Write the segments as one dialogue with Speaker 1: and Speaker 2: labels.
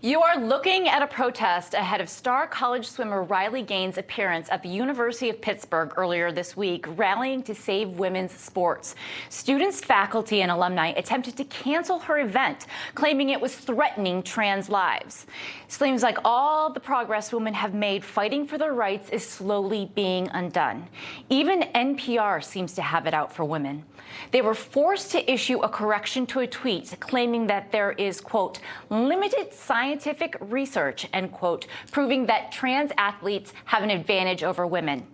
Speaker 1: You are looking at a protest ahead of star college swimmer Riley Gaines' appearance at the University of Pittsburgh earlier this week, rallying to save women's sports. Students, faculty, and alumni attempted to cancel her event, claiming it was threatening trans lives. Seems like all the progress women have made fighting for their rights is slowly being undone. Even NPR seems to have it out for women. They were forced to issue a correction to a tweet claiming that there is, quote, limited scientific research, end quote, proving that trans athletes have an advantage over women.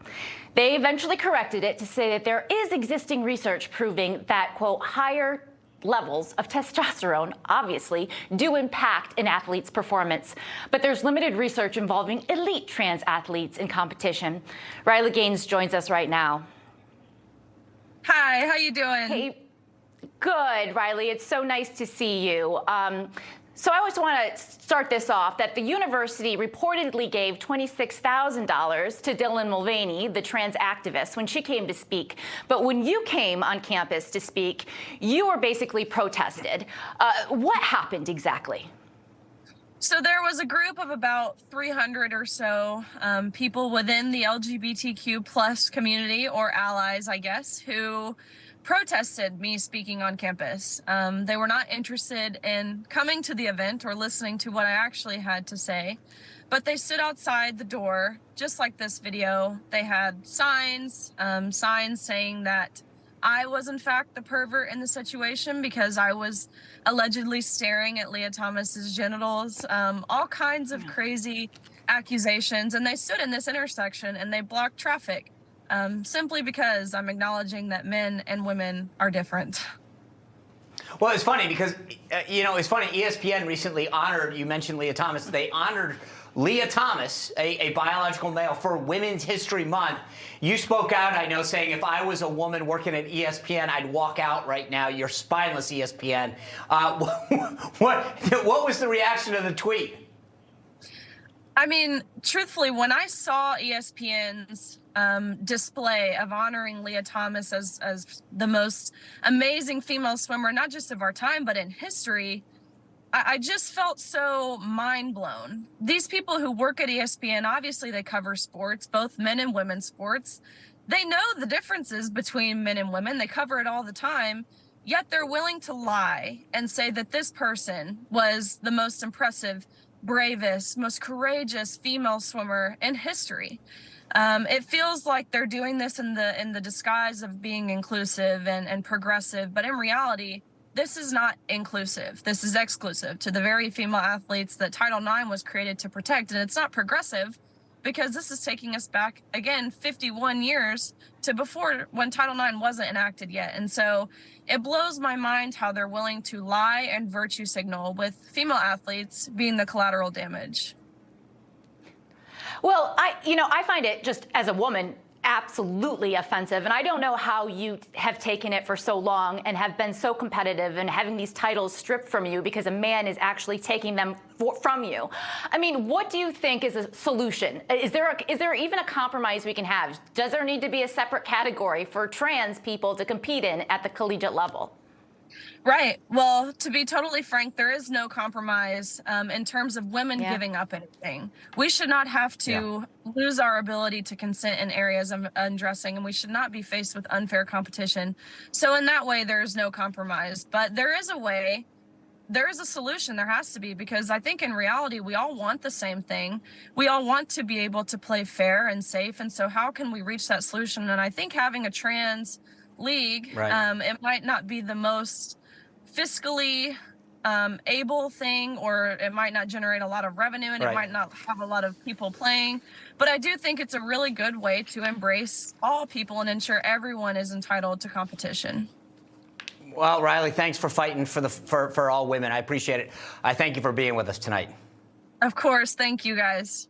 Speaker 1: They eventually corrected it to say that there is existing research proving that, quote, higher levels of testosterone obviously do impact an athlete's performance. But there's limited research involving elite trans athletes in competition. Riley Gaines joins us right now.
Speaker 2: Hi, how you doing?
Speaker 1: Hey, good, Riley. It's so nice to see you. So I always want to start this off that the university reportedly gave $26,000 to Dylan Mulvaney, the trans activist, when she came to speak. But when you came on campus to speak, you were basically protested. What happened exactly?
Speaker 2: So there was a group of about 300 or so people within the LGBTQ plus community, or allies, I guess, who protested me speaking on campus. They were not interested in coming to the event or listening to what I actually had to say, but they stood outside the door, just like this video. They had signs saying that I was in fact the pervert in the situation because I was allegedly staring at Lia Thomas's genitals, all kinds of crazy accusations. And they stood in this intersection and they blocked traffic simply because I'm acknowledging that men and women are different.
Speaker 3: Well, it's funny because, it's funny, ESPN recently honored, you mentioned Lia Thomas, they honored Lia Thomas, a biological male, for Women's History Month. You spoke out, I know, saying if I was a woman working at ESPN, I'd walk out right now. You're spineless, ESPN. What was the reaction to the tweet?
Speaker 2: I mean, truthfully, when I saw ESPN's display of honoring Lia Thomas as the most amazing female swimmer, not just of our time, but in history, I just felt so mind blown. These people who work at ESPN, obviously they cover sports, both men and women's sports. They know the differences between men and women. They cover it all the time. Yet they're willing to lie and say that this person was the most impressive, bravest, most courageous female swimmer in history. It feels like they're doing this in the disguise of being inclusive and progressive, but in reality, this is not inclusive. This is exclusive to the very female athletes that Title IX was created to protect. And it's not progressive because this is taking us back, again, 51 years to before, when Title IX wasn't enacted yet. And so it blows my mind how they're willing to lie and virtue signal, with female athletes being the collateral damage.
Speaker 1: Well, I find it, just as a woman, absolutely offensive. And I don't know how you have taken it for so long and have been so competitive and having these titles stripped from you because a man is actually taking them from you. I mean, what do you think is a solution? Is there even a compromise we can have? Does there need to be a separate category for trans people to compete in at the collegiate level?
Speaker 2: Right. Well, to be totally frank, there is no compromise in terms of women giving up anything. We should not have to lose our ability to consent in areas of undressing, and we should not be faced with unfair competition. So in that way, there is no compromise. But there is a way. There is a solution. There has to be, because I think in reality, we all want the same thing. We all want to be able to play fair and safe. And so how can we reach that solution? And I think having a trans league, it might not be the most fiscally able thing, or it might not generate a lot of revenue, and it might not have a lot of people playing. But I do think it's a really good way to embrace all people and ensure everyone is entitled to competition.
Speaker 3: Well, Riley, thanks for fighting for all women. I appreciate it. I thank you for being with us tonight.
Speaker 2: Of course. Thank you, guys.